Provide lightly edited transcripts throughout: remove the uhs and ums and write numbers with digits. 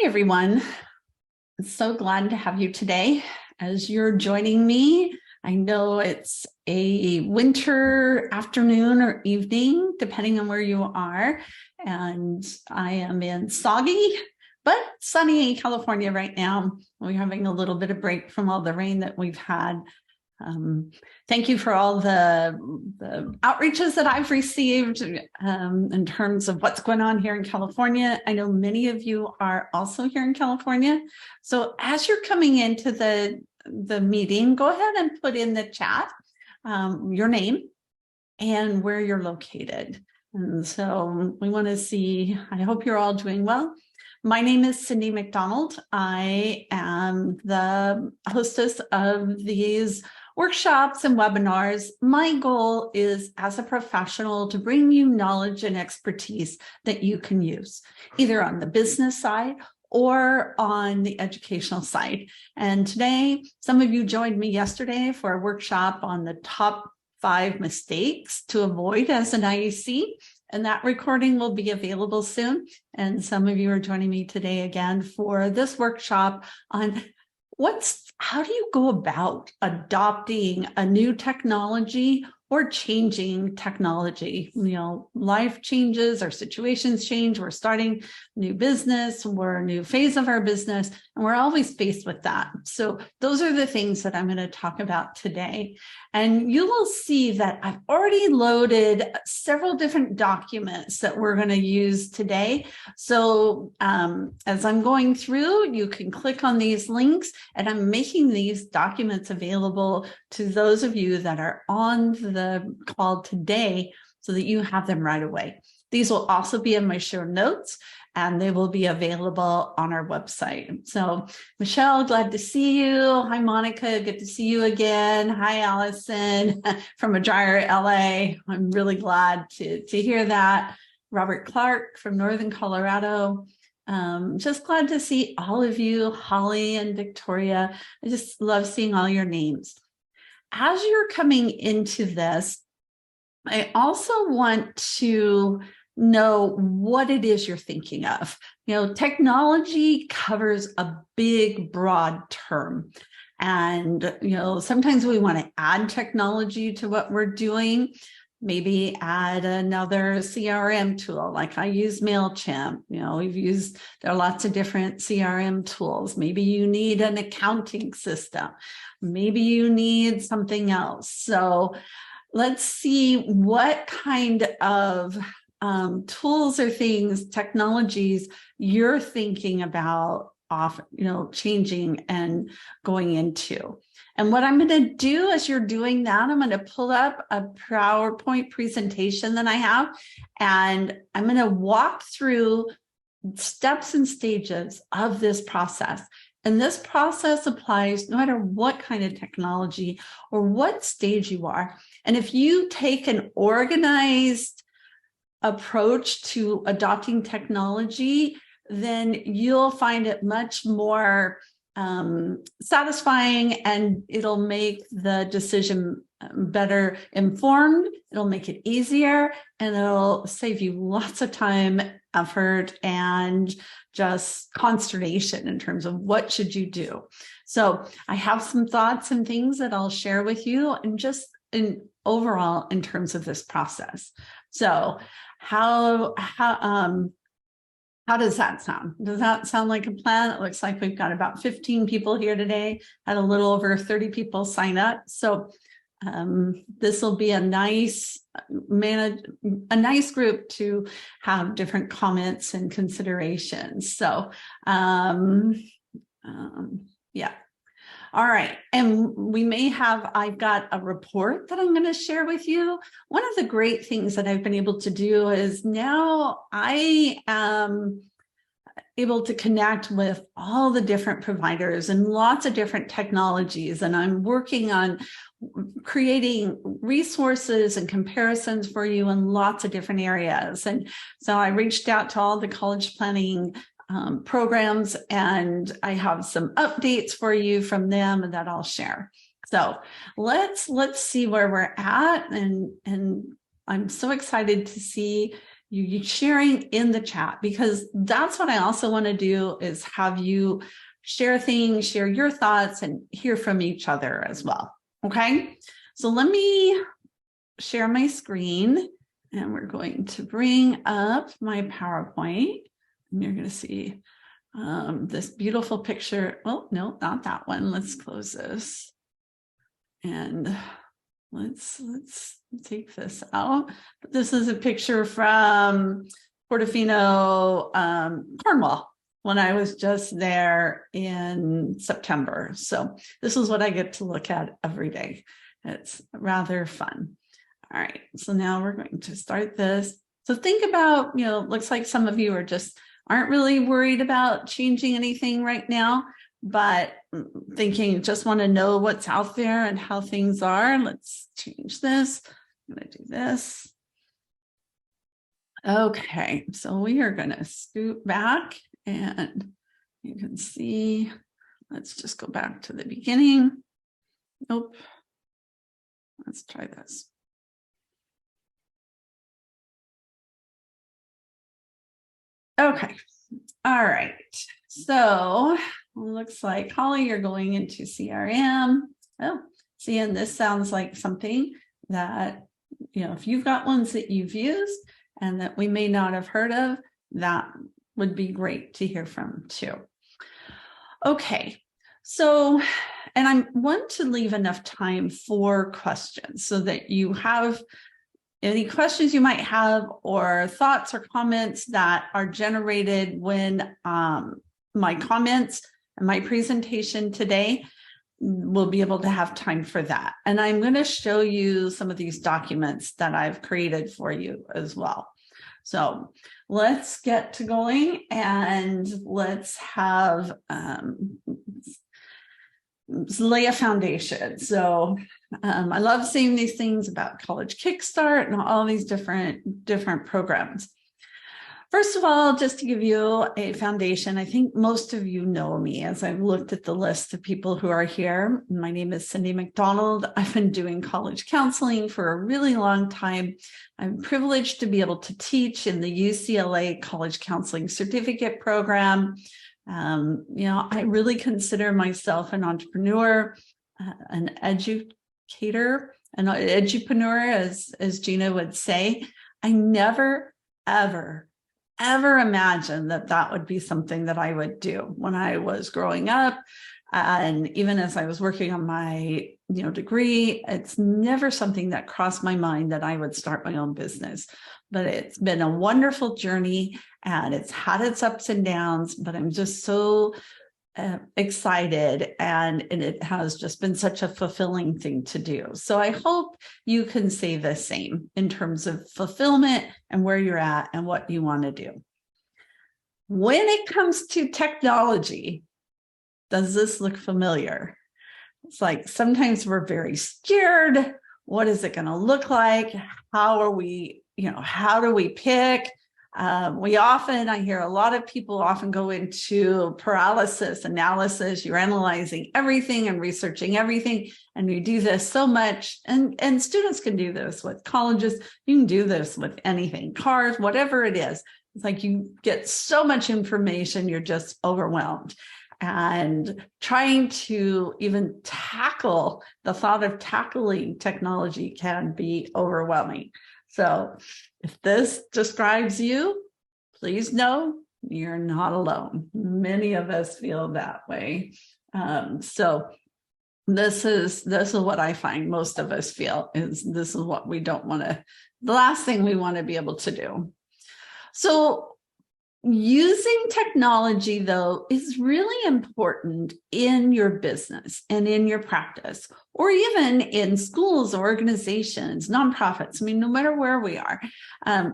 Hi, everyone. I'm so glad to have you today as you're joining me. I know it's a winter afternoon or evening, depending on where you are. And I am in soggy, but sunny California right now. We're having a little bit of break from all the rain that we've had. Thank you for all the outreaches that I've received in terms of what's going on here in California. I know many of you are also here in California. So as you're coming into the meeting, go ahead and put in the chat your name and where you're located. And so we want to see, I hope you're all doing well. My name is Cyndy McDonald. I am the hostess of these workshops and webinars. My goal is, as a professional, to bring you knowledge and expertise that you can use, either on the business side or on the educational side. And today, some of you joined me yesterday for a workshop on the top 5 mistakes to avoid as an IEC. And that recording will be available soon. And some of you are joining me today again for this workshop on how do you go about adopting a new technology or changing technology? Life changes, our situations change, we're starting a new business, we're a new phase of our business, and we're always faced with that. So those are the things that I'm going to talk about today. And you will see that I've already loaded several different documents that we're going to use today. So as I'm going through, you can click on these links, and I'm making these documents available to those of you that are on the call today so that you have them right away. These will also be in my show notes, and they will be available on our website. So Michelle, glad to see you. Hi, Monica, good to see you again. Hi, Allison from Majira, LA. I'm really glad to hear that. Robert Clark from Northern Colorado. Just glad to see all of you, Holly and Victoria. I just love seeing all your names. As you're coming into this, I also want to know what it is you're thinking of. Technology covers a big, broad term. And, sometimes we want to add technology to what we're doing. Maybe add another CRM tool, like I use MailChimp. There are lots of different CRM tools. Maybe you need an accounting system. Maybe you need something else. So let's see what kind of tools or things, technologies you're thinking about changing and going into. And what I'm going to do as you're doing that, I'm going to pull up a PowerPoint presentation that I have, and I'm going to walk through steps and stages of this process. And this process applies no matter what kind of technology or what stage you are. And if you take an organized approach to adopting technology, then you'll find it much more satisfying, and it'll make the decision better informed. It'll make it easier, and it'll save you lots of time, effort, and just consternation in terms of what should you do. So I have some thoughts and things that I'll share with you, and just overall in terms of this process. So how does that sound? Does that sound like a plan? It looks like we've got about 15 people here today, had a little over 30 people sign up. So this will be a nice group to have different comments and considerations. So yeah. All right. And I've got a report that I'm going to share with you. One of the great things that I've been able to do is now I am able to connect with all the different providers and lots of different technologies. And I'm working on creating resources and comparisons for you in lots of different areas. And so I reached out to all the college planning programs, and I have some updates for you from them that I'll share. So let's see where we're at, and I'm so excited to see you sharing in the chat, because that's what I also want to do, is have you share things, share your thoughts, and hear from each other as well. Okay, so let me share my screen, and we're going to bring up my PowerPoint, and you're going to see this beautiful picture. Oh, no, not that one. Let's close this. And let's take this out. This is a picture from Portofino, Cornwall, when I was just there in September. So this is what I get to look at every day. It's rather fun. All right, so now we're going to start this. So think about, looks like some of you aren't really worried about changing anything right now, but thinking, just want to know what's out there and how things are. Let's change this. I'm going to do this. Okay, so we are going to scoot back, and you can see, let's just go back to the beginning. Nope. Let's try this. Okay, all right. So looks like, Holly, you're going into CRM. Oh, see, and this sounds like something that, if you've got ones that you've used and that we may not have heard of, that would be great to hear from too. Okay, so, and I want to leave enough time for questions so that you have any questions you might have, or thoughts or comments that are generated when my comments and my presentation today, we'll be able to have time for that. And I'm going to show you some of these documents that I've created for you as well. So let's get to going, and let's have lay a foundation. So I love seeing these things about College Kickstart and all these different programs. First of all, just to give you a foundation, I think most of you know me as I've looked at the list of people who are here. My name is Cyndy McDonald. I've been doing college counseling for a really long time. I'm privileged to be able to teach in the UCLA College Counseling Certificate Program. I really consider myself an entrepreneur, an educator, an edupreneur, as Gina would say. I never, ever imagined that would be something that I would do when I was growing up. And even as I was working on my degree, it's never something that crossed my mind that I would start my own business. But it's been a wonderful journey, and it's had its ups and downs, but I'm just so excited, and it has just been such a fulfilling thing to do. So I hope you can say the same in terms of fulfillment and where you're at and what you want to do. When it comes to technology, does this look familiar? It's like sometimes we're very scared. What is it going to look like? How do we pick? I hear a lot of people often go into paralysis analysis. You're analyzing everything and researching everything, and we do this so much. And students can do this with colleges. You can do this with anything, cars, whatever it is. It's like you get so much information, you're just overwhelmed. And trying to even tackle the thought of tackling technology can be overwhelming. So if this describes you, please know you're not alone. Many of us feel that way. So this is what I find most of us feel, is this is what we don't want to, the last thing we want to be able to do. So using technology, though, is really important in your business and in your practice, or even in schools, organizations, nonprofits. I mean, no matter where we are,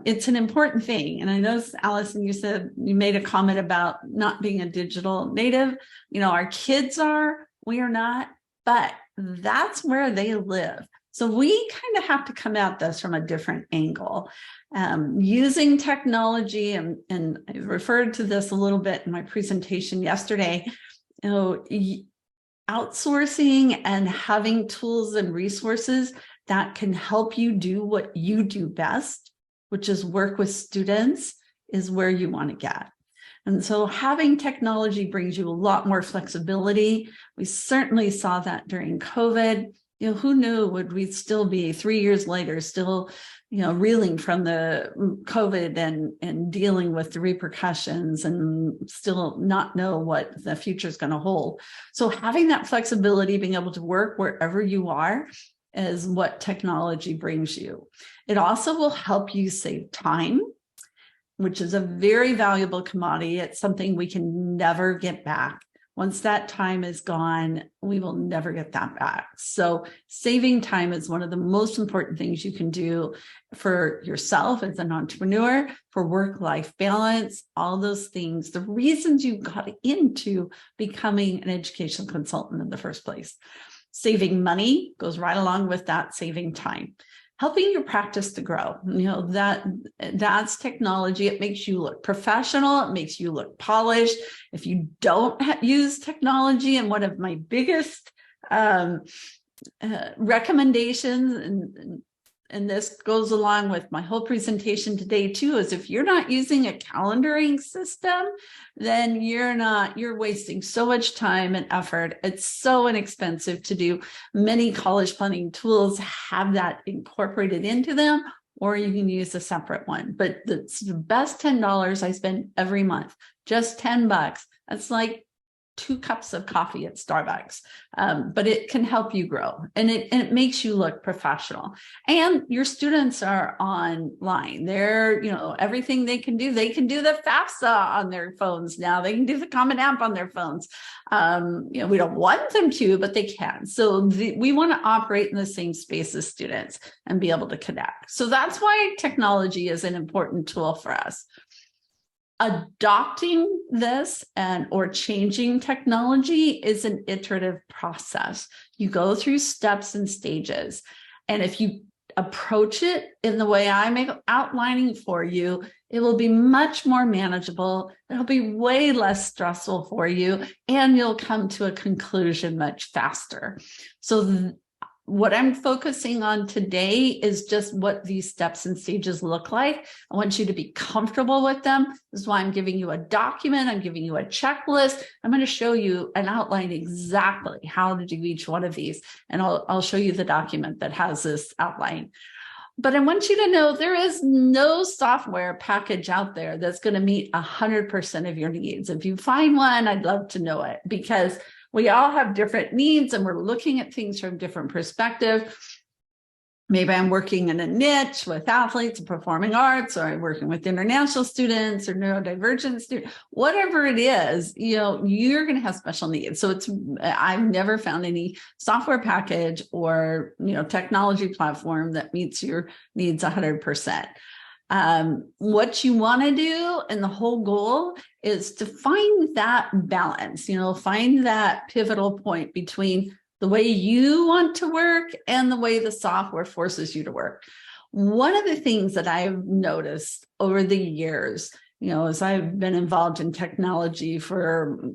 it's an important thing. And I know, Allison, you said you made a comment about not being a digital native. Our kids are, we are not, but that's where they live. So we kind of have to come at this from a different angle. Using technology, and I referred to this a little bit in my presentation yesterday, outsourcing and having tools and resources that can help you do what you do best which is work with students, is where you want to get. And so having technology brings you a lot more flexibility. We certainly saw that during COVID. Who knew would we still be 3 years later, still, reeling from the COVID and dealing with the repercussions and still not know what the future is going to hold. So having that flexibility, being able to work wherever you are, is what technology brings you. It also will help you save time, which is a very valuable commodity. It's something we can never get back. Once that time is gone, we will never get that back. So saving time is one of the most important things you can do for yourself as an entrepreneur, for work-life balance, all those things, the reasons you got into becoming an educational consultant in the first place. Saving money goes right along with that, saving time. Helping your practice to grow, that's technology. It makes you look professional. It makes you look polished. If you don't use technology, and one of my biggest recommendations, and this goes along with my whole presentation today too, is if you're not using a calendaring system, then you're wasting so much time and effort. It's so inexpensive to do. Many college planning tools have that incorporated into them, or you can use a separate one. But it's the best $10 I spend every month, just $10. That's like 2 cups of coffee at Starbucks, but it can help you grow, and it makes you look professional. And your students are online. They're, everything they can do the FAFSA on their phones now. They can do the Common App on their phones. We don't want them to, but they can. So we want to operate in the same space as students and be able to connect. So that's why technology is an important tool for us. Adopting this or changing technology is an iterative process. You go through steps and stages. And if you approach it in the way I'm outlining for you, it will be much more manageable. It'll be way less stressful for you, and you'll come to a conclusion much faster. So what I'm focusing on today is just what these steps and stages look like. I want you to be comfortable with them. This is why I'm giving you a document. I'm giving you a checklist. I'm going to show you and outline exactly how to do each one of these. And I'll show you the document that has this outline. But I want you to know there is no software package out there that's going to meet 100% of your needs. If you find one, I'd love to know it, because we all have different needs and we're looking at things from different perspectives. Maybe I'm working in a niche with athletes and performing arts, or I'm working with international students or neurodivergent students, whatever it is, you're going to have special needs. So I've never found any software package or, technology platform that meets your needs 100%. What you want to do, and the whole goal is to find that balance, find that pivotal point between the way you want to work and the way the software forces you to work. One of the things that I've noticed over the years, as I've been involved in technology for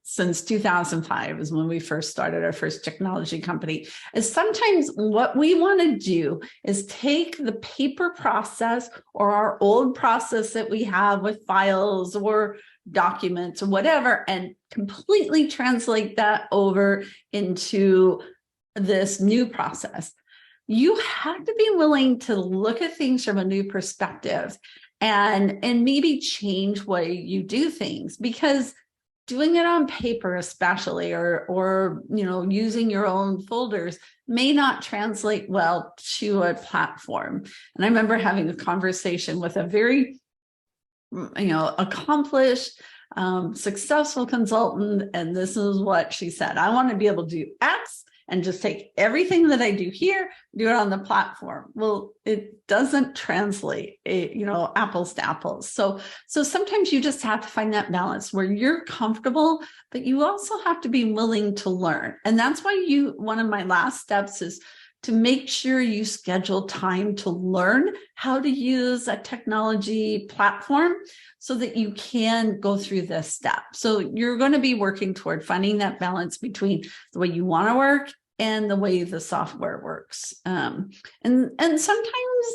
since 2005 is when we first started our first technology company, is sometimes what we want to do is take the paper process or our old process that we have with files or documents or whatever, and completely translate that over into this new process. You have to be willing to look at things from a new perspective and maybe change way you do things, because doing it on paper, especially, or using your own folders may not translate well to a platform. And I remember having a conversation with a very, accomplished, successful consultant, and this is what she said: I want to be able to do X and just take everything that I do here, do it on the platform. Well, it doesn't translate, apples to apples. So sometimes you just have to find that balance where you're comfortable, but you also have to be willing to learn. And that's why one of my last steps is to make sure you schedule time to learn how to use a technology platform so that you can go through this step. So you're going to be working toward finding that balance between the way you want to work and the way the software works. And sometimes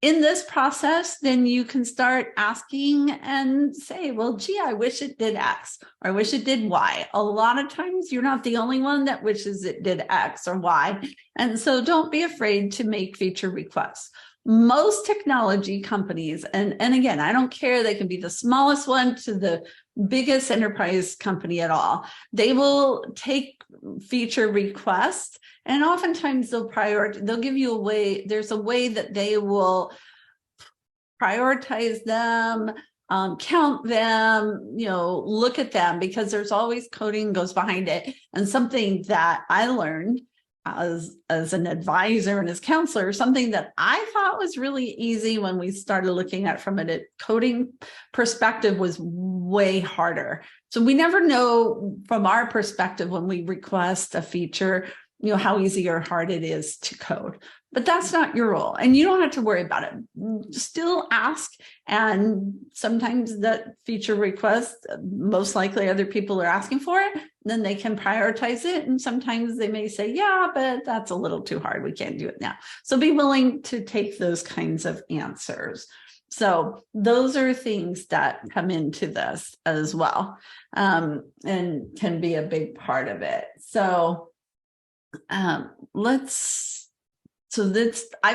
in this process, then you can start asking and say, well, gee, I wish it did X, or I wish it did Y. A lot of times you're not the only one that wishes it did X or Y. And so don't be afraid to make feature requests. Most technology companies, and again, I don't care, they can be the smallest one to the biggest enterprise company at all. They will take feature requests, and oftentimes they'll give you a way, there's a way that they will prioritize them, count them, look at them, because there's always coding goes behind it. And something that I learned as an advisor and as counselor, something that I thought was really easy when we started looking at from a coding perspective was way harder. So we never know from our perspective when we request a feature, how easy or hard it is to code. But that's not your role, and you don't have to worry about it. Still ask, and sometimes that feature request, most likely other people are asking for it, then they can prioritize it, and sometimes they may say, yeah, but that's a little too hard, we can't do it now. So be willing to take those kinds of answers. So those are things that come into this as well, and can be a big part of it. So I've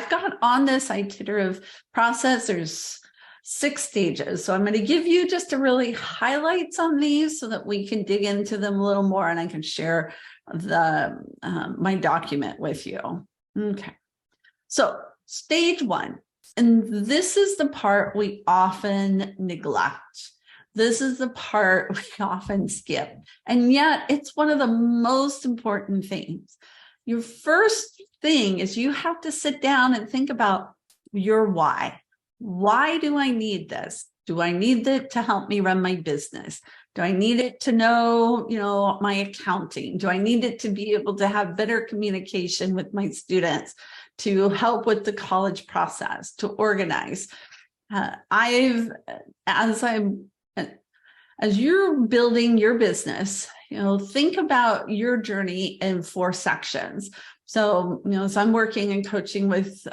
got on this iterative process, there's 6 stages. So I'm going to give you just a really highlights on these so that we can dig into them a little more, and I can share my document with you. Okay. So stage 1, and this is the part we often neglect. This is the part we often skip, and yet it's one of the most important things. Your first thing is you have to sit down and think about your why. Why do I need this? Do I need it to help me run my business? Do I need it to know, my accounting? Do I need it to be able to have better communication with my students, to help with the college process, to organize? As you're building your business, think about your journey in 4 sections. So, as I'm working and coaching with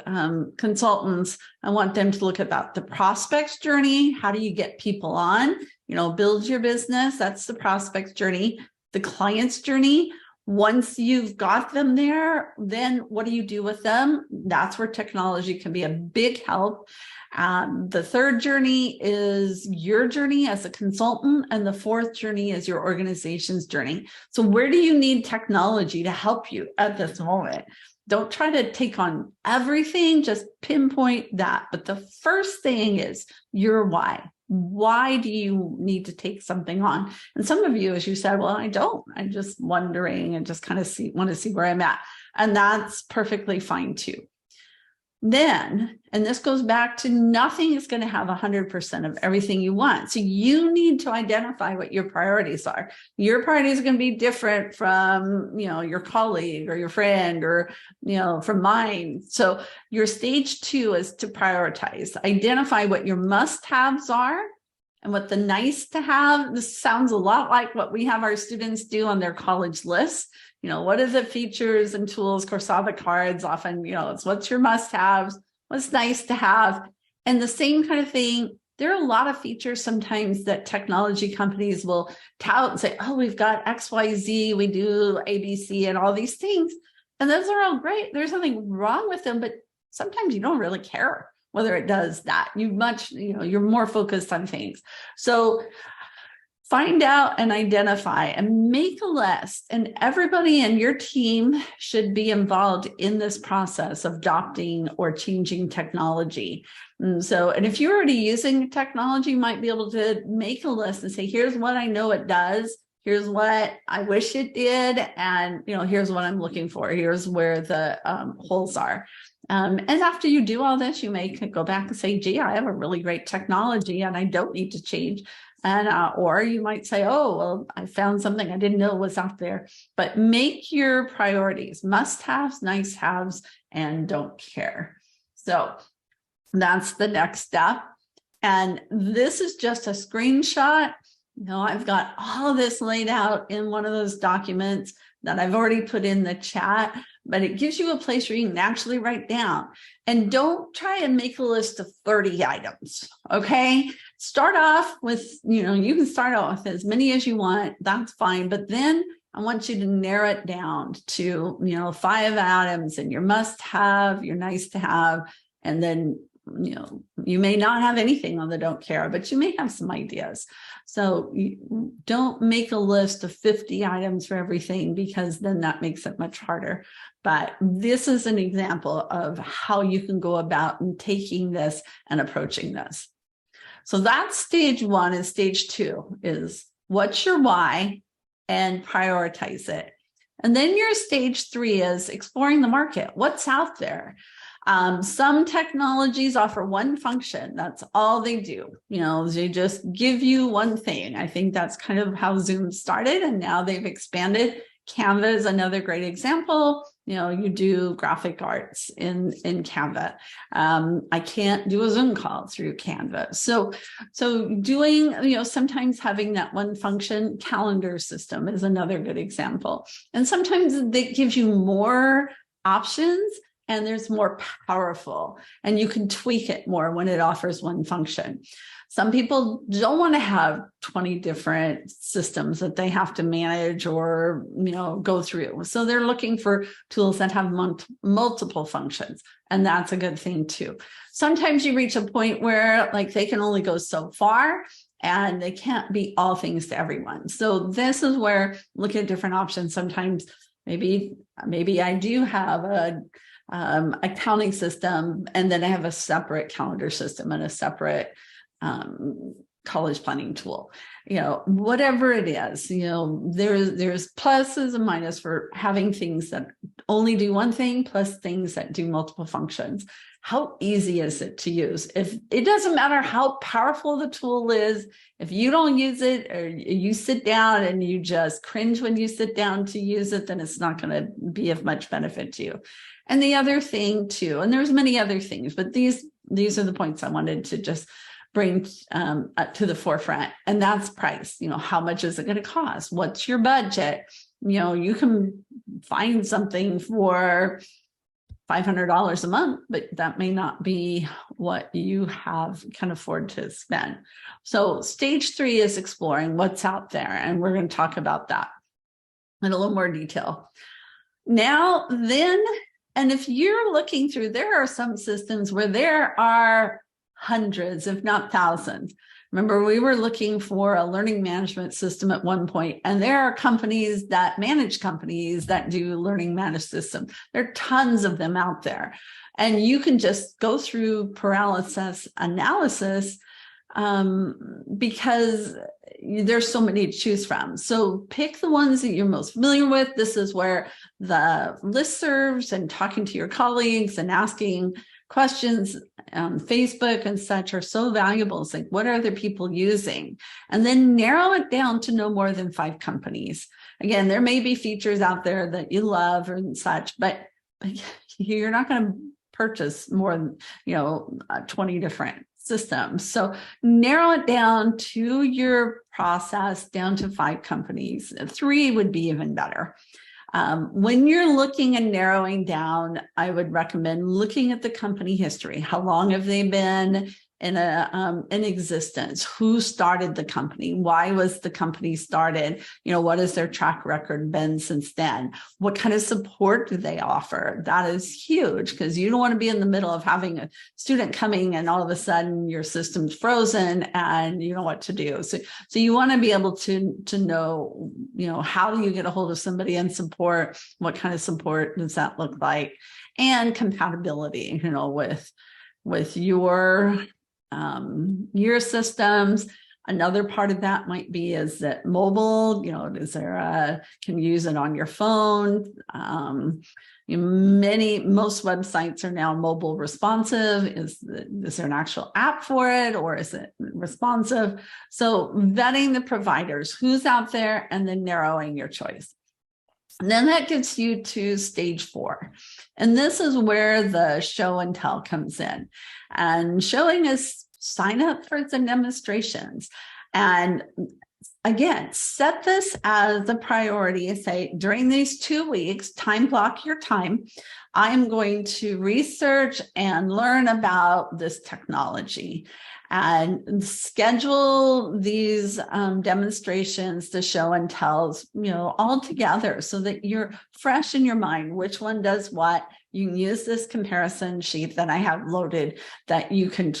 consultants, I want them to look about the prospect's journey. How do you get people on? Build your business. That's the prospect's journey. The client's journey. Once you've got them there, then what do you do with them? That's where technology can be a big help. The 3rd journey is your journey as a consultant, and the 4th journey is your organization's journey. So where do you need technology to help you at this moment? Don't try to take on everything, just pinpoint that. But the first thing is your why. Why do you need to take something on? And some of you, as you said, well, I don't. I'm just wondering and just kind of want to see where I'm at. And that's perfectly fine too. Then, and this goes back to nothing is going to have 100% of everything you want. So you need to identify what your priorities are. Your priorities are going to be different from, your colleague or your friend or, from mine. So your stage 2 is to prioritize, identify what your must-haves are and what the nice to have. This sounds a lot like what we have our students do on their college list. What are the features and tools, Coursera cards, often, it's what's your must-haves, what's nice to have. And the same kind of thing, there are a lot of features sometimes that technology companies will tout and say, oh, we've got XYZ, we do ABC and all these things. And those are all great. There's nothing wrong with them, but sometimes you don't really care whether it does that. You're more focused on things. So find out and identify and make a list, and everybody in your team should be involved in this process of adopting or changing technology. And if you're already using technology, you might be able to make a list and say, here's what I know it does. Here's what I wish it did. And, here's what I'm looking for. Here's where the holes are. And after you do all this, you may go back and say, gee, I have a really great technology and I don't need to change. And or you might say, oh, well, I found something I didn't know was out there. But make your priorities must-haves, nice-haves, and don't care. So that's the next step. And this is just a screenshot. I've got all of this laid out in one of those documents that I've already put in the chat. but it gives you a place where you can actually write down. And don't try and make a list of 30 items, okay? Start off with, you can start off with as many as you want, that's fine, but then I want you to narrow it down to, 5 items and your must have, your nice to have, and then, you may not have anything on the don't care, but you may have some ideas. So you don't make a list of 50 items for everything, because then that makes it much harder. But this is an example of how you can go about and taking this and approaching this. So that's stage 1, and stage 2 is what's your why and prioritize it. And then your stage 3 is exploring the market. What's out there? Some technologies offer one function. That's all they do. They just give you one thing. I think that's kind of how Zoom started, and now they've expanded. Canva is another great example. You do graphic arts in Canva. I can't do a Zoom call through Canva. So doing, sometimes having that one function. Calendar system is another good example. And sometimes it gives you more options, and there's more powerful, and you can tweak it more when it offers one function. Some people don't want to have 20 different systems that they have to manage or, go through. So they're looking for tools that have multiple functions, and that's a good thing too. Sometimes you reach a point where they can only go so far, and they can't be all things to everyone. So this is where look at different options. Sometimes maybe I do have a accounting system, and then I have a separate calendar system and a separate college planning tool. Whatever it is, there's pluses and minuses for having things that only do one thing plus things that do multiple functions. How easy is it to use? If it doesn't matter how powerful the tool is, if you don't use it, or you sit down and you just cringe when you sit down to use it, then it's not going to be of much benefit to you. And the other thing too, and there's many other things, but these are the points I wanted to just bring to the forefront, and that's price. How much is it going to cost? What's your budget? You can find something for $500 a month, but that may not be what you can afford to spend. So stage 3 is exploring what's out there, and we're going to talk about that in a little more detail. Now, then, and if you're looking through, there are some systems where there are hundreds, if not thousands. Remember, we were looking for a learning management system at one point, and there are companies that do learning management systems. There are tons of them out there, and you can just go through paralysis analysis because there's so many to choose from. So pick the ones that you're most familiar with. This is where the listservs and talking to your colleagues and asking questions on Facebook and such are so valuable. It's what are other people using? And then narrow it down to no more than 5 companies. Again, there may be features out there that you love and such, but you're not going to purchase more than 20 different systems. So narrow it down to your process, down to 5 companies. 3 would be even better. When you're looking and narrowing down, I would recommend looking at the company history. How long have they been in existence? Who started the company? Why was the company started? What has their track record been since then? What kind of support do they offer? That is huge, because you don't want to be in the middle of having a student coming and all of a sudden your system's frozen and you don't know what to do. So you want to be able to know, how do you get a hold of somebody and support? What kind of support does that look like? And compatibility, with your systems. Another part of that might be, is that mobile, can you use it on your phone? Most websites are now mobile responsive. Is there an actual app for it, or is it responsive? So vetting the providers, who's out there, and then narrowing your choice. And then that gets you to stage 4. And this is where the show and tell comes in. And showing is sign up for the demonstrations. And again, set this as a priority. Say, during these 2 weeks, time block your time. I'm going to research and learn about this technology and schedule these demonstrations, the show and tells, all together so that you're fresh in your mind, which one does what. You can use this comparison sheet that I have loaded that you can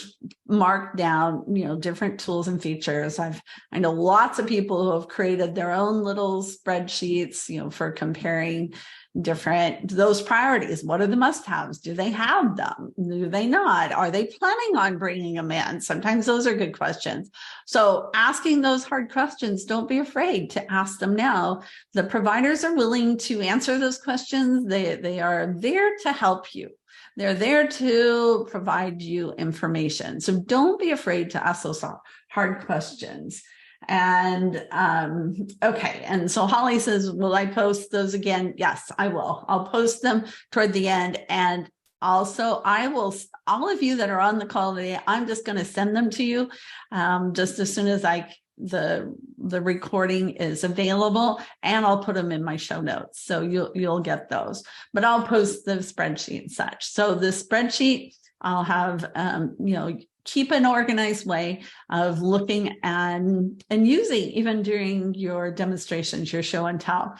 mark down, different tools and features. I know lots of people who have created their own little spreadsheets, for comparing those priorities. What are the must-haves? Do they have them? Do they not? Are they planning on bringing them in? Sometimes those are good questions. So asking those hard questions, don't be afraid to ask them now. The providers are willing to answer those questions. They are there to help you. They're there to provide you information. So don't be afraid to ask those hard questions. And okay, and so Holly says, will I post those again? Yes, I will. I'll post them toward the end. And also I will, all of you that are on the call today, I'm just going to send them to you just as soon as the recording is available, and I'll put them in my show notes. So you'll get those, but I'll post the spreadsheet and such. So the spreadsheet, I'll have, keep an organized way of looking and using even during your demonstrations, your show and tell.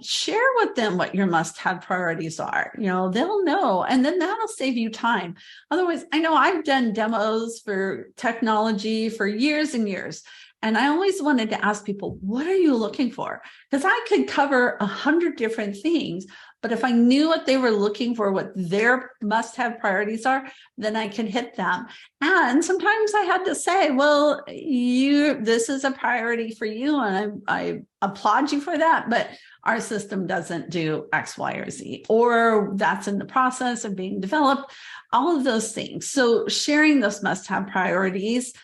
Share with them what your must-have priorities are. They'll know, and then that'll save you time. Otherwise, I know I've done demos for technology for years and years. And I always wanted to ask people, what are you looking for? Because I could cover 100 different things, but if I knew what they were looking for, what their must-have priorities are, then I could hit them. And sometimes I had to say, well, this is a priority for you, and I applaud you for that, but our system doesn't do X, Y, or Z, or that's in the process of being developed, all of those things. So sharing those must-have priorities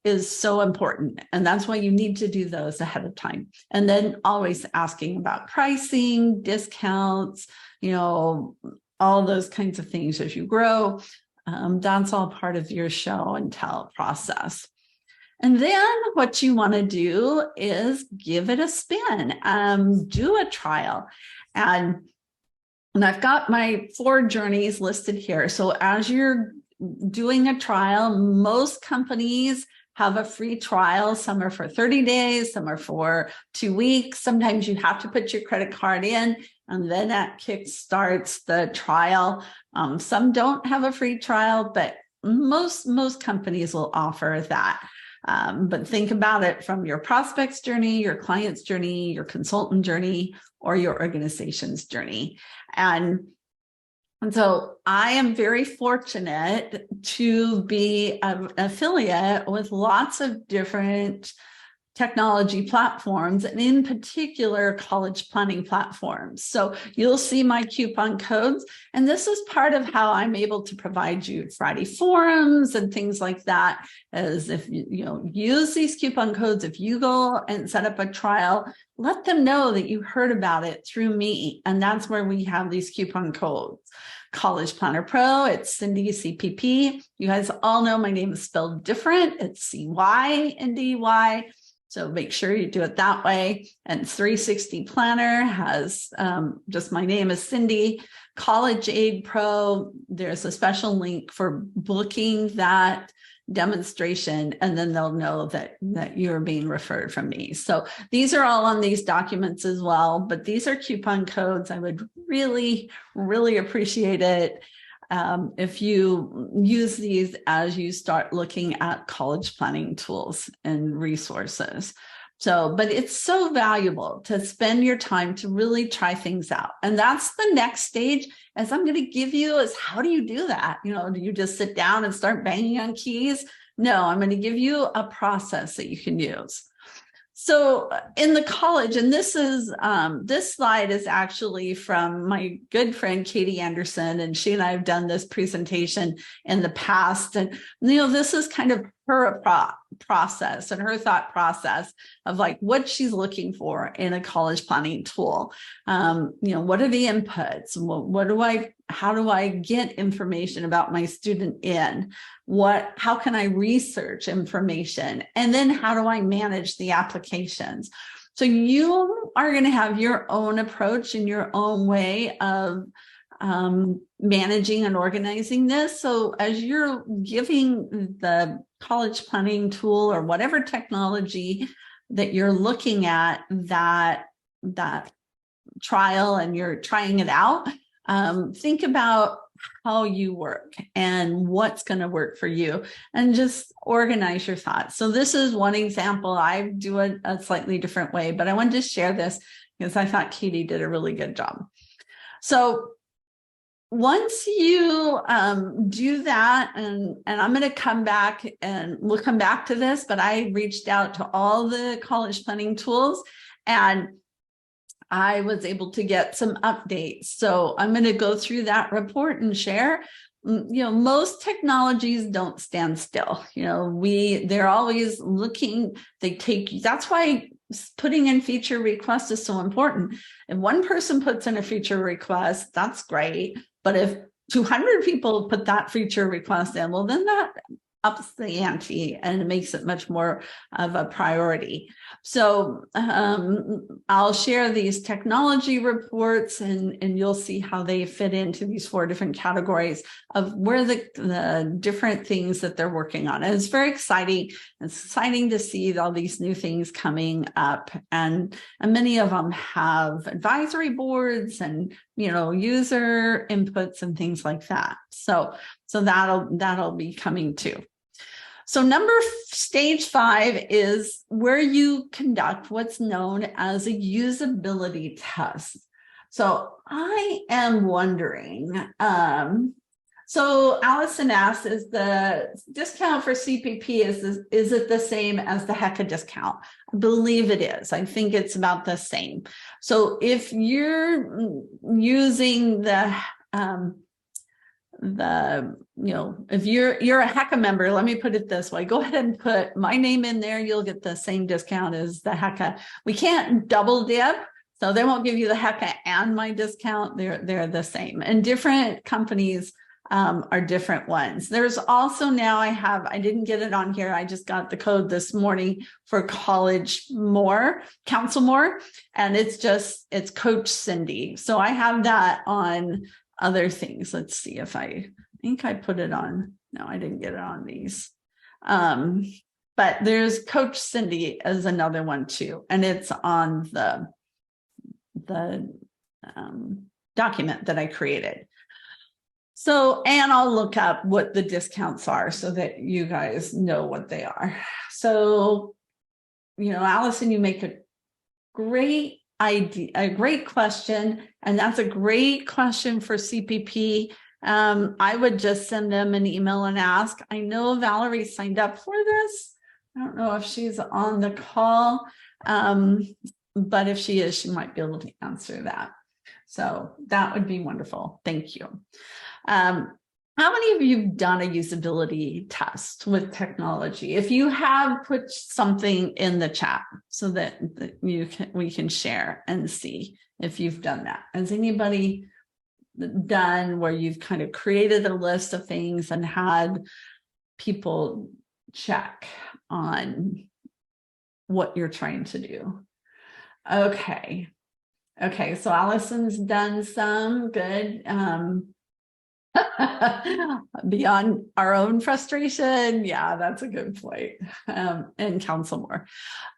is so important. And that's why you need to do those ahead of time. And then always asking about pricing, discounts, all those kinds of things as you grow. That's all part of your show and tell process. And then what you want to do is give it a spin, do a trial. And I've got my 4 journeys listed here. So as you're doing a trial, most companies have a free trial. Some are for 30 days, some are for 2 weeks. Sometimes you have to put your credit card in, and then that kickstarts the trial. Some don't have a free trial, but most companies will offer that. But think about it from your prospect's journey, your client's journey, your consultant journey, or your organization's journey. And so I am very fortunate to be an affiliate with lots of different technology platforms, and in particular, college planning platforms. So you'll see my coupon codes, and this is part of how I'm able to provide you Friday forums and things like that, as if you use these coupon codes. If you go and set up a trial, let them know that you heard about it through me, and that's where we have these coupon codes. College Planner Pro, it's Cyndy CPP. You guys all know my name is spelled different. It's CYNDY. So make sure you do it that way. And 360 Planner has just my name is Cyndy. College Aid Pro, there's a special link for booking that demonstration, and then they'll know that you're being referred from me. So these are all on these documents as well, but these are coupon codes. I would really, really appreciate it if you use these as you start looking at college planning tools and resources. So, but it's so valuable to spend your time to really try things out. And that's the next stage, as I'm going to give you, is how do you do that? Do you just sit down and start banging on keys? No, I'm going to give you a process that you can use. So in the college, and this slide is actually from my good friend, Katie Anderson, and she and I have done this presentation in the past. And, this is kind of her process and her thought process of like what she's looking for in a college planning tool. What are the inputs? How do I get information about my student in? How can I research information? And then how do I manage the applications? So you are going to have your own approach and your own way of managing and organizing this. So as you're giving the college planning tool or whatever technology that you're looking at that trial and you're trying it out, think about how you work and what's going to work for you, and just organize your thoughts. So this is one example. I do it a slightly different way, but I wanted to share this because I thought Katie did a really good job. So once you do that, and I'm going to come back and we'll come back to this, but I reached out to all the college planning tools and I was able to get some updates. So I'm going to go through that report and share. Most technologies don't stand still. They're always looking, that's why putting in feature requests is so important. If one person puts in a feature request, that's great. But if 200 people put that feature request in, well, then that ups the ante and it makes it much more of a priority. So I'll share these technology reports and you'll see how they fit into these 4 different categories of where the different things that they're working on. And it's very exciting. It's exciting to see all these new things coming up. And many of them have advisory boards and, user inputs and things like that. So that'll be coming too. So stage 5 is where you conduct what's known as a usability test. So I am wondering, so Allison asked, is the discount for CPP, is it the same as the HECA discount? I believe it is. I think it's about the same. So if you're using if you're a HECA member, let me put it this way, go ahead and put my name in there. You'll get the same discount as the HECA. We can't double dip, so they won't give you the HECA and my discount. They're the same, and different companies are different ones. There's also now I didn't get it on here. I just got the code this morning for Council More, and it's Coach Cyndy. So I have that on other things. Let's see if I think I put it on. No, I didn't get it on these. But there's Coach Cyndy as another one too. And it's on the document that I created. So, and I'll look up what the discounts are so that you guys know what they are. So, Allison, you make a great idea, a great question. And that's a great question for CPP. I would just send them an email and ask. I know Valerie signed up for this. I don't know if she's on the call, but if she is, she might be able to answer that. So that would be wonderful. Thank you. How many of you have done a usability test with technology? If you have, put something in the chat so that we can share and see if you've done that. Has anybody done where you've kind of created a list of things and had people check on what you're trying to do? Okay, so Allison's done some. Good. Beyond our own frustration. Yeah, that's a good point. And Council More.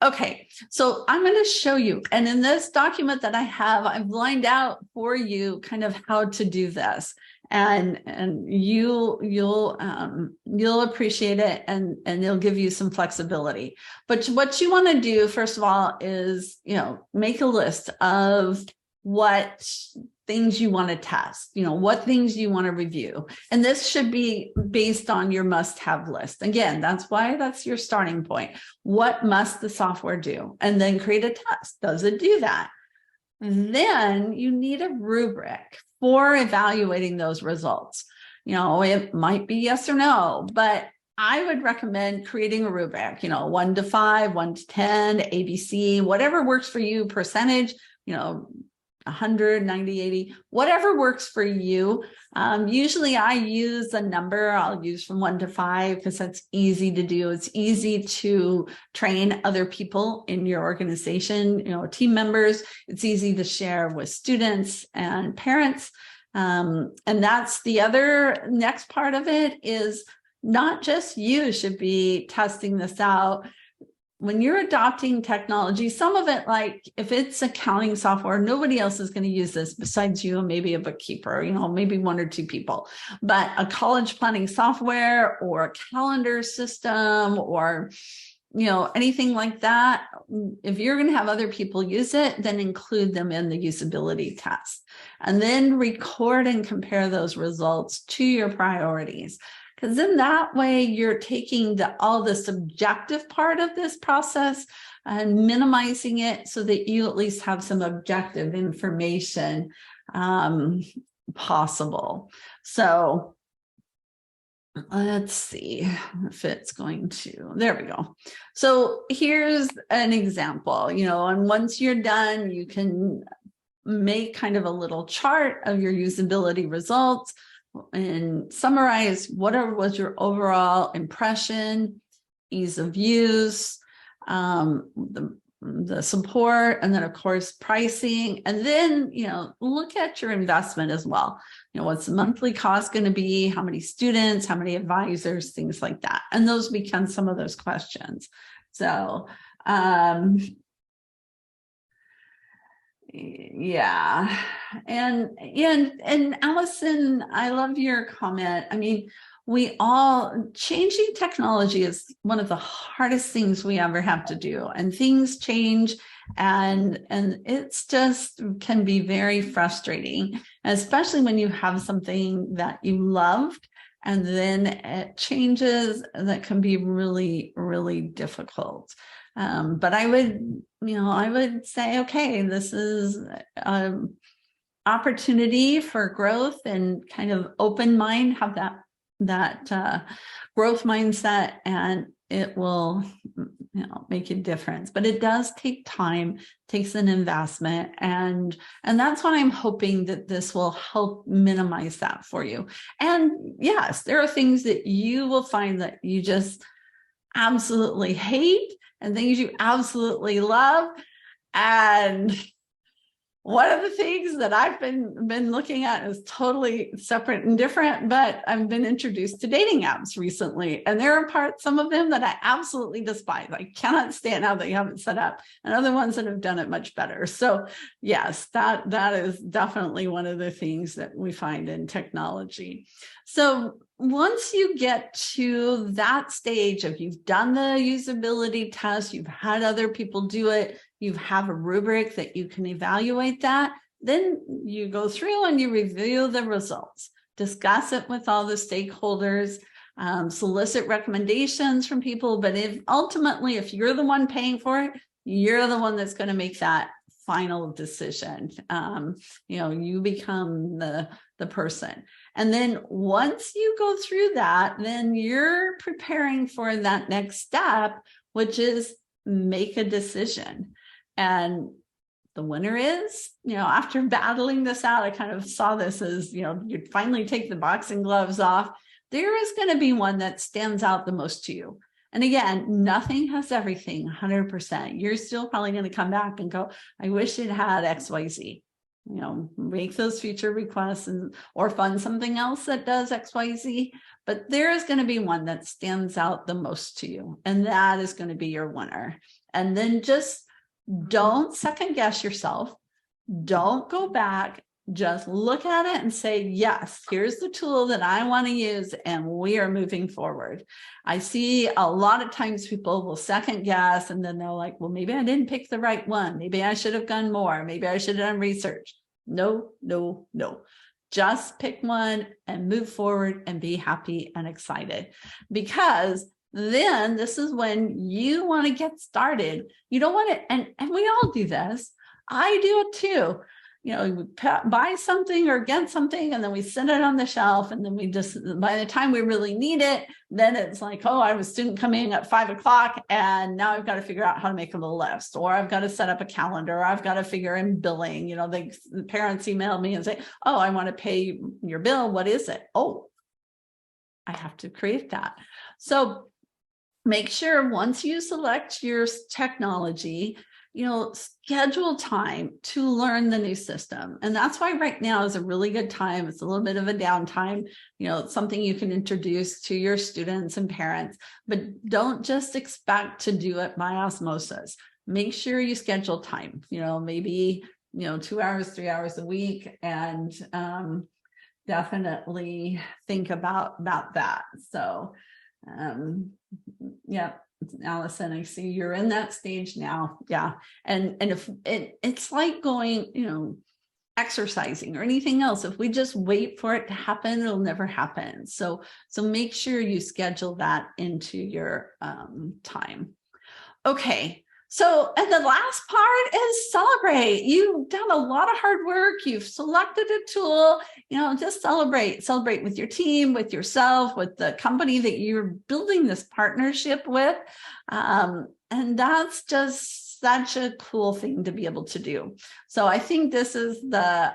Okay, so I'm going to show you. And in this document that I have, I've lined out for you kind of how to do this. And you'll appreciate it, and it'll give you some flexibility. But what you want to do, first of all, is make a list of what things you want to test, what things you want to review. And this should be based on your must-have list. Again, that's your starting point. What must the software do? And then create a test. Does it do that? Then you need a rubric for evaluating those results. It might be yes or no, but I would recommend creating a rubric, 1 to 5, 1 to 10, ABC, whatever works for you, percentage, 100, 90, 80, whatever works for you. Usually I use a number. I'll use from 1 to 5 because that's easy to do. It's easy to train other people in your organization, team members. It's easy to share with students and parents. And that's the other next part of it is not just you should be testing this out. When you're adopting technology, some of it, like if it's accounting software, nobody else is going to use this besides you and maybe a bookkeeper, maybe 1 or 2 people. But a college planning software or a calendar system or, anything like that, if you're going to have other people use it, then include them in the usability test. And then record and compare those results to your priorities. Because in that way, you're taking all the subjective part of this process and minimizing it so that you at least have some objective information possible. So let's see if it's going to, there we go. So here's an example, and once you're done, you can make kind of a little chart of your usability results and summarize whatever was your overall impression, ease of use, the support, and then of course pricing, and then look at your investment as well. What's the monthly cost going to be, how many students, how many advisors, things like that, and those become some of those questions. So yeah. And Allison, I love your comment. I mean, changing technology is one of the hardest things we ever have to do, and things change and it's just can be very frustrating, especially when you have something that you loved and then it changes. That can be really, really difficult. But I would say, okay, this is an opportunity for growth and kind of open mind, have that growth mindset, and it will, make a difference. But it does take time, takes an investment, and that's what I'm hoping that this will help minimize that for you. And yes, there are things that you will find that you just absolutely hate and things you absolutely love. And one of the things that I've been looking at is totally separate and different, but I've been introduced to dating apps recently, and there are some of them that I absolutely despise. I cannot stand how they have it set up, and other ones that have done it much better. So yes, that is definitely one of the things that we find in technology. So once you get to that stage of you've done the usability test, you've had other people do it, you have a rubric that you can evaluate that, then you go through and you review the results, discuss it with all the stakeholders, solicit recommendations from people. But ultimately, if you're the one paying for it, you're the one that's going to make that final decision. You become the person. And then once you go through that, then you're preparing for that next step, which is make a decision. And the winner is, after battling this out, I kind of saw this as, you finally take the boxing gloves off. There is going to be one that stands out the most to you. And again, nothing has everything 100%. You're still probably going to come back and go, I wish it had XYZ. Make those future requests or fund something else that does XYZ. But there is going to be one that stands out the most to you. And that is going to be your winner. And then just don't second guess yourself. Don't go back. Just look at it and say, yes, here's the tool that I want to use, and we are moving forward. I see a lot of times people will second guess, and then they're like, well, maybe I didn't pick the right one. Maybe I should have done more. Maybe I should have done research. No. Just pick one and move forward and be happy and excited, because then this is when you want to get started. You don't want to, and we all do this. I do it too. we buy something or get something, and then we sit it on the shelf, and then we just, by the time we really need it, then it's like, oh, I have a student coming at 5 o'clock, and now I've got to figure out how to make them a list, or I've got to set up a calendar, or I've got to figure in billing. The parents email me and say, oh, I want to pay your bill. What is it? Oh, I have to create that. So make sure once you select your technology, schedule time to learn the new system. And that's why right now is a really good time. It's a little bit of a downtime. It's something you can introduce to your students and parents, but don't just expect to do it by osmosis. Make sure you schedule time, maybe, 2 hours, 3 hours a week, and definitely think about that. So, yeah. Allison, I see you're in that stage now. Yeah. And if it's like going, exercising or anything else, if we just wait for it to happen, it'll never happen. So make sure you schedule that into your time. Okay. So, and the last part is celebrate. You've done a lot of hard work. You've selected a tool, just celebrate with your team, with yourself, with the company that you're building this partnership with. And that's just such a cool thing to be able to do. So I think this is the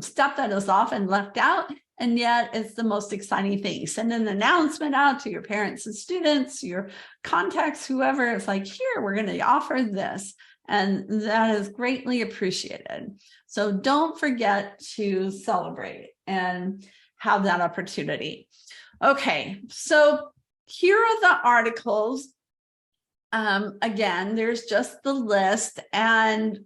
step that is often left out. And yet it's the most exciting thing. Send an announcement out to your parents and students, your contacts, whoever. It's like, here, we're going to offer this. And that is greatly appreciated. So don't forget to celebrate and have that opportunity. Okay, so here are the articles. Again, there's just the list, and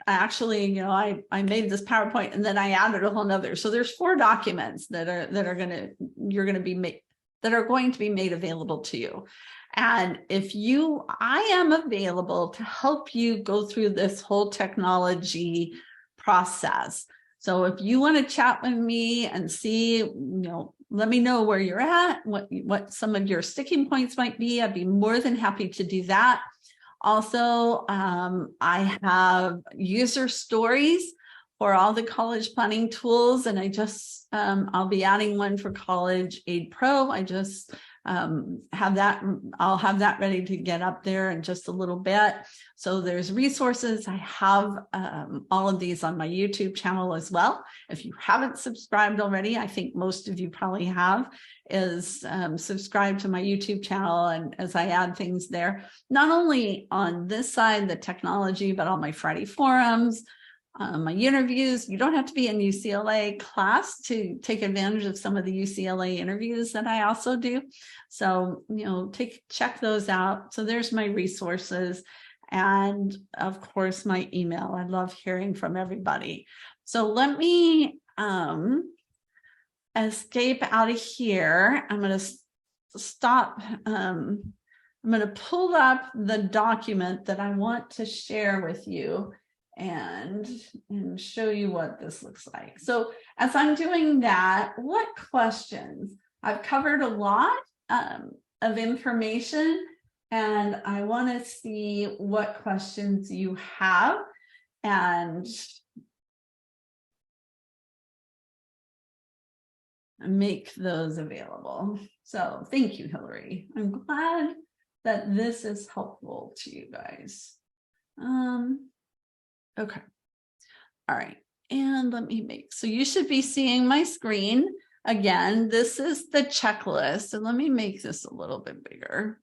actually, I made this PowerPoint and then I added a whole nother. So there's 4 documents that are going to be made available to you. And I am available to help you go through this whole technology process. So if you want to chat with me and see, let me know where you're at, what some of your sticking points might be. I'd be more than happy to do that. Also, I have user stories for all the college planning tools, and I'll be adding one for College Aid Pro. I just have that. I'll have that ready to get up there in just a little bit. So there's resources. I have all of these on my YouTube channel as well. If you haven't subscribed already, I think most of you probably have, is subscribe to my YouTube channel. And as I add things there, not only on this side, the technology, but on my Friday forums, my interviews. You don't have to be in UCLA class to take advantage of some of the UCLA interviews that I also do. So, check those out. So there's my resources. And of course, my email. I love hearing from everybody. So let me escape out of here. I'm going to stop. I'm going to pull up the document that I want to share with you and show you what this looks like. So as I'm doing that, what questions? I've covered a lot of information, and I want to see what questions you have and make those available. So thank you, Hillary. I'm glad that this is helpful to you guys. Okay. All right. And let me so you should be seeing my screen. Again, this is the checklist. And let me make this a little bit bigger.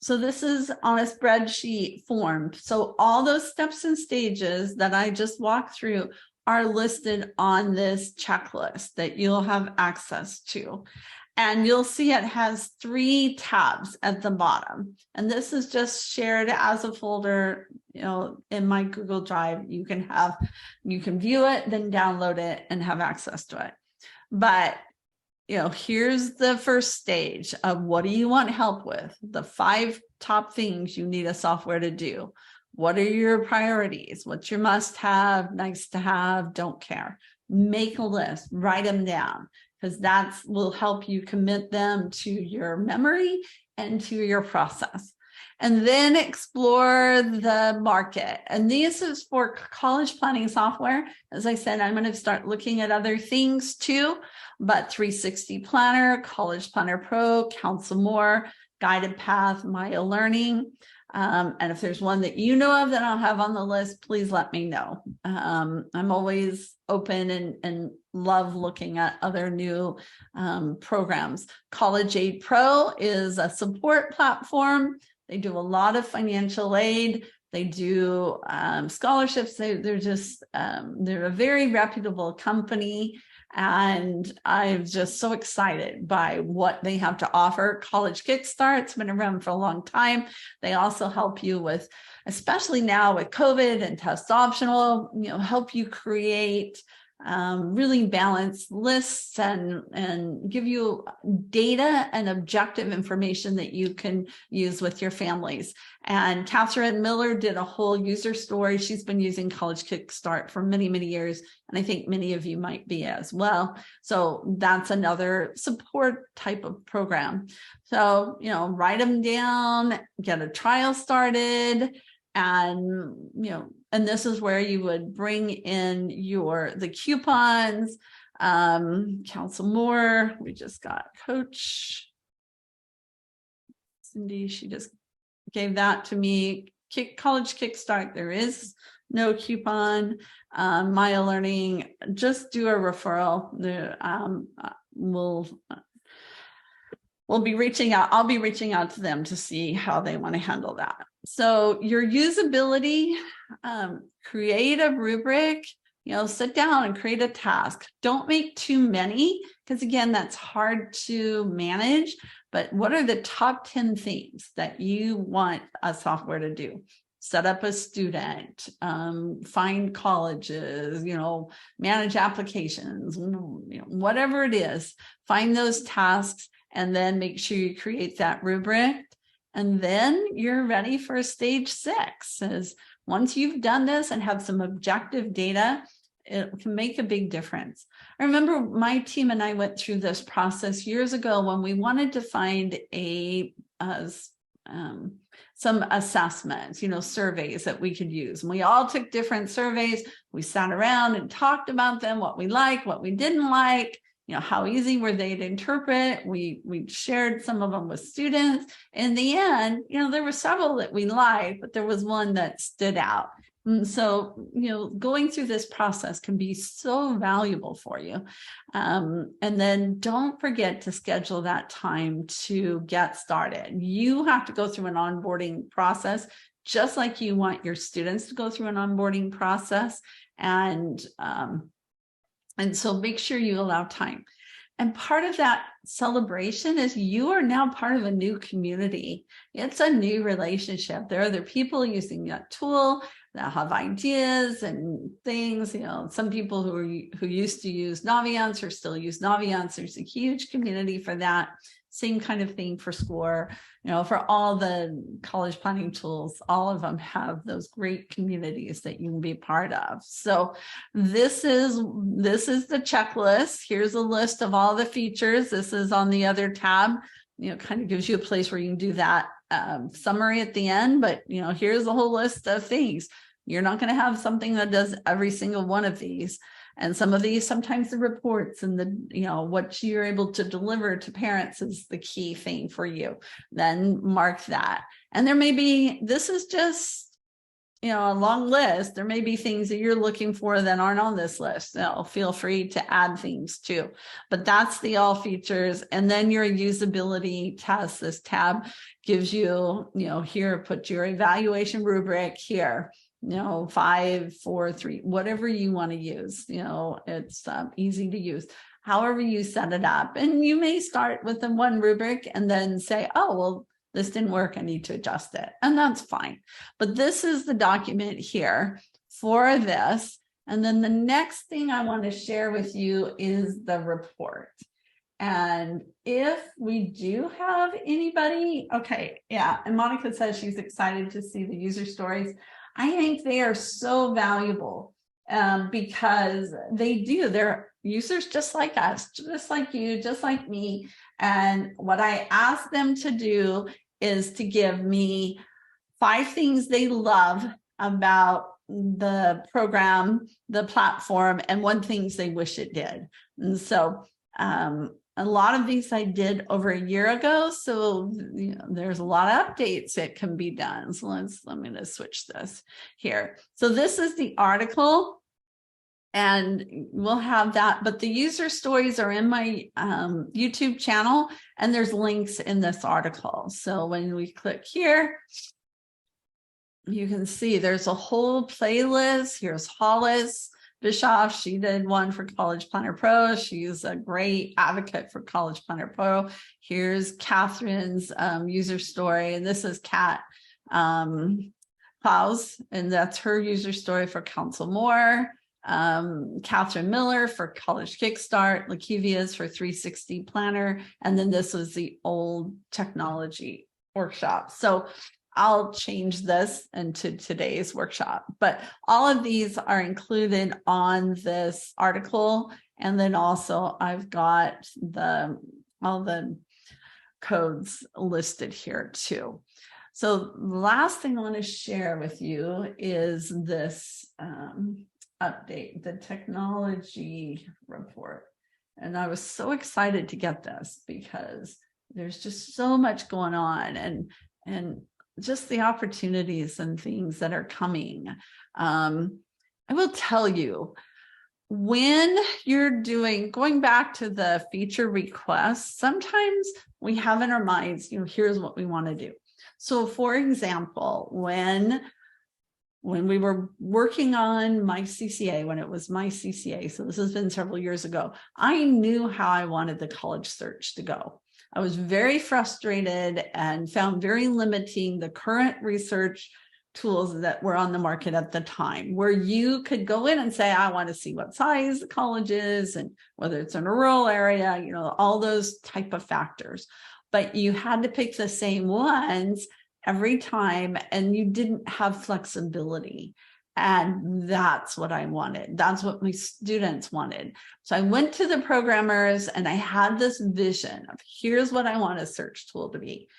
So this is on a spreadsheet form. So all those steps and stages that I just walked through are listed on this checklist that you'll have access to. And you'll see it has 3 tabs at the bottom. And this is just shared as a folder, in my Google Drive. You can view it, then download it and have access to it. But, here's the first stage of what do you want help with? The 5 top things you need a software to do. What are your priorities? What's your must have, nice to have, don't care? Make a list, write them down, because that will help you commit them to your memory and to your process. and then explore the market. And this is for college planning software. As I said, I'm going to start looking at other things too, but 360 Planner, College Planner Pro, Counsel More, Guided Path, Maya Learning. And if there's one that you know of that I'll have on the list, please let me know. I'm always open and love looking at other new programs. College Aid Pro is a support platform. They do a lot of financial aid. They do scholarships. They're a very reputable company. And I'm just so excited by what they have to offer. College Kickstart's been around for a long time. They also help you with, especially now with COVID and test optional, help you create really balanced lists and give you data and objective information that you can use with your families. And Catherine Miller did a whole user story. She's been using College Kickstart for many, many years. And I think many of you might be as well. So that's another support type of program. So, write them down, get a trial started, and, and this is where you would bring in the coupons, Counsel More. We just got Coach Cyndy. She just gave that to me. College Kickstart, there is no coupon. Maya Learning, just do a referral. We'll be reaching out. I'll be reaching out to them to see how they want to handle that. So your usability, create a rubric, sit down and create a task. Don't make too many, because again, that's hard to manage. But what are the top 10 things that you want a software to do? Set up a student, find colleges, manage applications, whatever it is, find those tasks, and then make sure you create that rubric. And then you're ready for stage 6. As once you've done this and have some objective data, it can make a big difference. I remember my team and I went through this process years ago when we wanted to find some assessments, surveys that we could use. And we all took different surveys. We sat around and talked about them, what we liked, what we didn't like, how easy were they to interpret. We shared some of them with students. In the end, there were several that we liked, but there was one that stood out. And so, going through this process can be so valuable for you. And then don't forget to schedule that time to get started. You have to go through an onboarding process, just like you want your students to go through an onboarding process. And so make sure you allow time. And part of that celebration is you are now part of a new community. It's a new relationship. There are other people using that tool that have ideas and things. Some people who used to use Naviance or still use Naviance. There's a huge community for that. Same kind of thing for SCORE. For all the college planning tools, all of them have those great communities that you can be part of. So this is the checklist. Here's a list of all the features. This is on the other tab. Kind of gives you a place where you can do that summary at the end. But here's a whole list of things. You're not going to have something that does every single one of these. And some of these, sometimes the reports and what you're able to deliver to parents is the key thing for you. Then mark that. And there may be, this is just, a long list. There may be things that you're looking for that aren't on this list. Feel free to add things too. But that's the all features. And then your usability test, this tab gives you, here, put your evaluation rubric here. 5, 4, 3, whatever you want to use. It's easy to use, however you set it up. And you may start with the one rubric and then say, oh, well, this didn't work. I need to adjust it. And that's fine. But this is the document here for this. And then the next thing I want to share with you is the report. And if we do have anybody, okay, yeah. And Monica says she's excited to see the user stories. I think they are so valuable because they're users just like us, just like you, just like me. And what I ask them to do is to give me 5 things they love about the program, the platform, and 1 things they wish it did. And so a lot of these I did over a year ago. So there's a lot of updates that can be done. So I'm going to switch this here. So this is the article, and we'll have that, but the user stories are in my YouTube channel, and there's links in this article. So when we click here, you can see there's a whole playlist. Here's Hollis Bischoff. She did one for College Planner Pro. She's a great advocate for College Planner Pro. Here's Catherine's user story, and this is Kat Klaus, and that's her user story for Council More. Catherine Miller for College Kickstart, Lakevia's for 360 Planner, and then this was the old technology workshop. So I'll change this into today's workshop, but all of these are included on this article. And then also I've got all the codes listed here too. So the last thing I want to share with you is this update, the technology report. And I was so excited to get this because there's just so much going on, and just the opportunities and things that are coming. I will tell you, when you're going back to the feature requests, sometimes we have in our minds, here's what we want to do. So for example, when we were working on my CCA, when it was my CCA, so this has been several years ago, I knew how I wanted the college search to go. I was very frustrated and found very limiting the current research tools that were on the market at the time, where you could go in and say, I want to see what size the college is and whether it's in a rural area, all those type of factors. But you had to pick the same ones every time, and you didn't have flexibility. And that's what I wanted. That's what my students wanted. So I went to the programmers and I had this vision of here's what I want a search tool to be.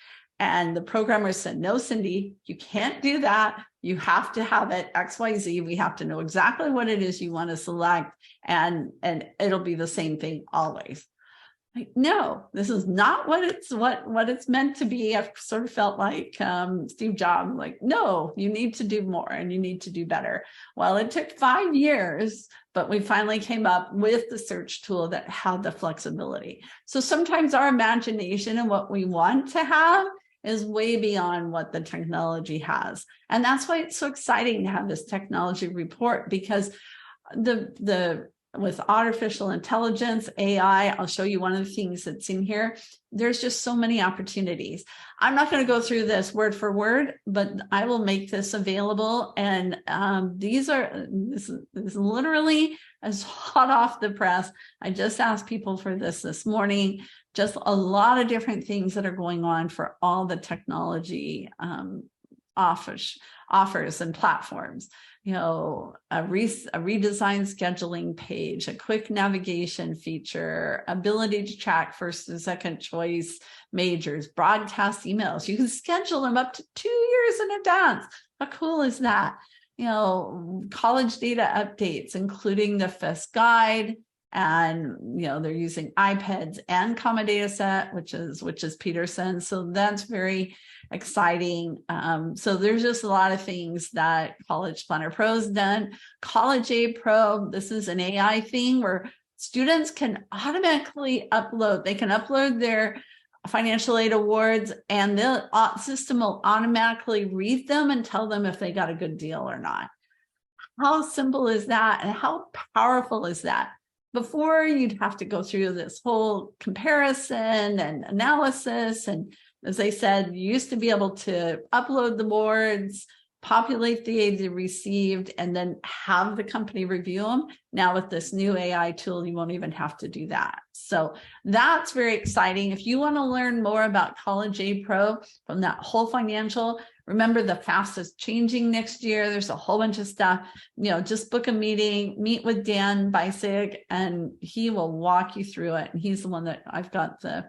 And the programmers said, no, Cyndy, you can't do that. You have to have it XYZ. We have to know exactly what it is you want to select, and it'll be the same thing always. Like, no, this is not what it's meant to be. I've sort of felt like Steve Jobs, like, no, you need to do more and you need to do better. Well, it took 5 years, but we finally came up with the search tool that had the flexibility. So sometimes our imagination and what we want to have is way beyond what the technology has. And that's why it's so exciting to have this technology report, because with artificial intelligence, AI, I'll show you one of the things that's in here. There's just so many opportunities. I'm not going to go through this word for word, but I will make this available. And this is literally as hot off the press. I just asked people for this morning. Just a lot of different things that are going on for all the technology offers and platforms. A redesigned scheduling page, a quick navigation feature, ability to track first and second choice majors, broadcast emails. You can schedule them up to 2 years in advance. How cool is that? College data updates, including the FIS guide, and they're using iPads and Comma Data Set, which is Peterson. So that's very exciting. So there's just a lot of things that College Planner Pro's done. College Aid Pro, this is an AI thing where students can automatically upload. They can upload their financial aid awards, and the system will automatically read them and tell them if they got a good deal or not. How simple is that, and how powerful is that? Before, you'd have to go through this whole comparison and analysis. And as I said, you used to be able to upload the boards, populate the aid they received, and then have the company review them. Now with this new AI tool, you won't even have to do that. So that's very exciting. If you want to learn more about College Aid Pro from that whole financial, remember the FAFSA is changing next year. There's a whole bunch of stuff. Just book a meeting, meet with Dan Bisig, and he will walk you through it. And he's the one that I've got the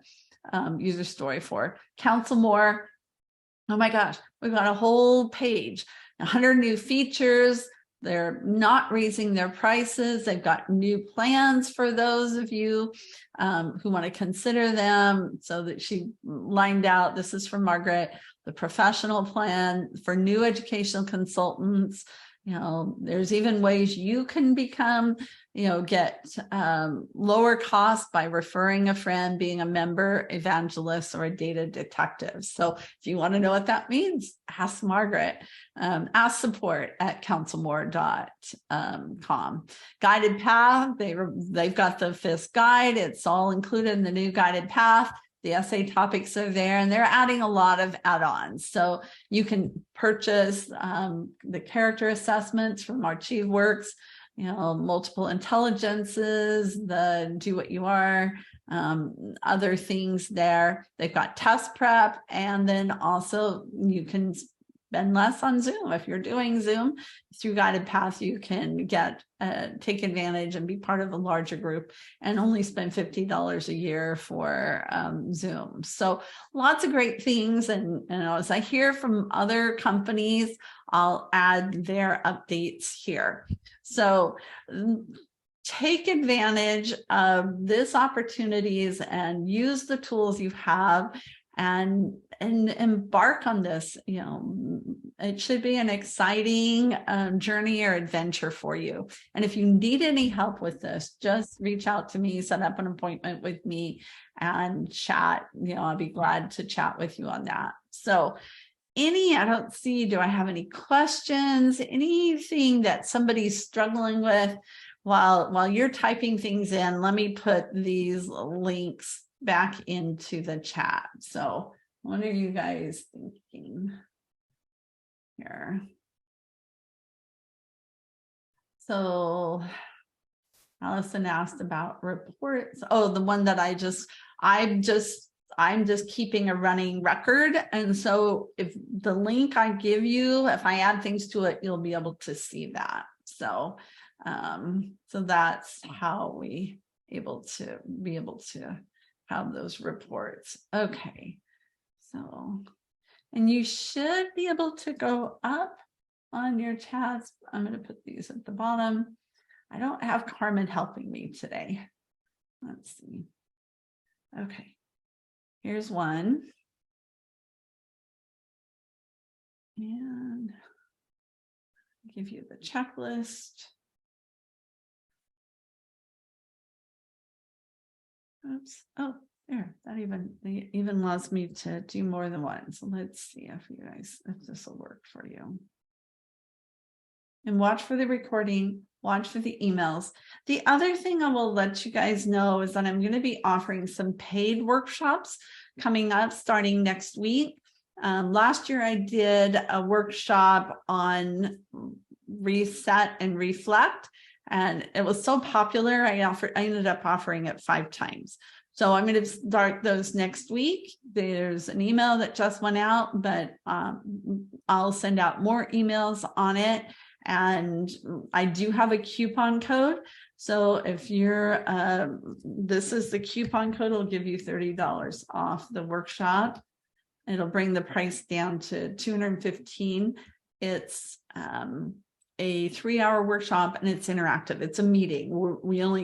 user story for. Council More, Oh my gosh, we've got a whole page, 100 new features. They're not raising their prices. They've got new plans for those of you who want to consider them. So that she lined out, this is from Margaret, the professional plan for new educational consultants. There's even ways you can become, get lower cost by referring a friend, being a member, evangelist, or a data detective. So if you want to know what that means, ask Margaret. Ask support at counselmore.com. Guided path, they've got the FISC guide. It's all included in the new guided path. The essay topics are there, and they're adding a lot of add-ons. So you can purchase the character assessments from ArchiveWorks, multiple intelligences, the Do What You Are, other things there. They've got test prep, and then also you can spend less on Zoom. If you're doing Zoom through Guided Path, you can take advantage and be part of a larger group and only spend $50 a year for Zoom. So lots of great things. And as I hear from other companies, I'll add their updates here. So take advantage of this opportunities and use the tools you have and embark on this. It should be an exciting journey or adventure for you. And if you need any help with this, just reach out to me, set up an appointment with me and chat. I'll be glad to chat with you on that. So I don't see, do I have any questions, anything that somebody's struggling with while you're typing things in? Let me put these links back into the chat. So what are you guys thinking here? So Allison asked about reports. Oh, the one that I'm just keeping a running record. And so if the link I give you, if I add things to it, you'll be able to see that. So that's how we be able to have those reports. Okay. So, and you should be able to go up on your chats. I'm going to put these at the bottom. I don't have Carmen helping me today. Let's see. Okay. Here's one. And I'll give you the checklist. Oops. Oh, there. That even allows me to do more than one. So let's see if this will work for you. And watch for the recording, watch for the emails. The other thing I will let you guys know is that I'm going to be offering some paid workshops coming up starting next week. Last year I did a workshop on reset and reflect, and it was so popular I ended up offering it 5 times. So I'm going to start those next week. There's an email that just went out, but I'll send out more emails on it. And I do have a coupon code. So if you're, this is the coupon code, it'll give you $30 off the workshop. It'll bring the price down to $215. It's a 3-hour workshop and it's interactive. It's a meeting.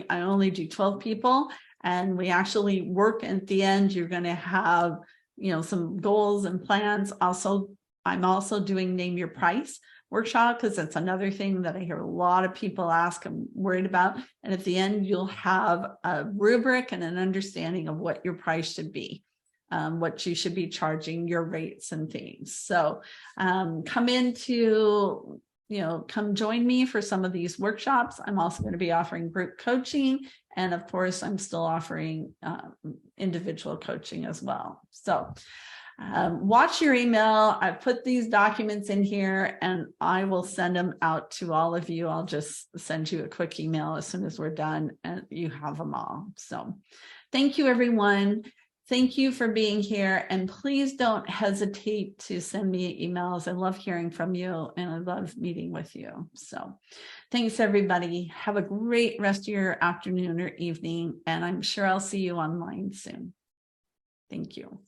I only do 12 people, and we actually work at the end. You're going to have, some goals and plans. Also, I'm also doing Name Your Price workshop, because that's another thing that I hear a lot of people ask, I'm worried about. And at the end, you'll have a rubric and an understanding of what your price should be, what you should be charging, your rates and things. So come join me for some of these workshops. I'm also going to be offering group coaching. And of course, I'm still offering individual coaching as well. So watch your email. I've put these documents in here and I will send them out to all of you. I'll just send you a quick email as soon as we're done and you have them all. So thank you, everyone. Thank you for being here. And please don't hesitate to send me emails. I love hearing from you and I love meeting with you. So thanks, everybody. Have a great rest of your afternoon or evening. And I'm sure I'll see you online soon. Thank you.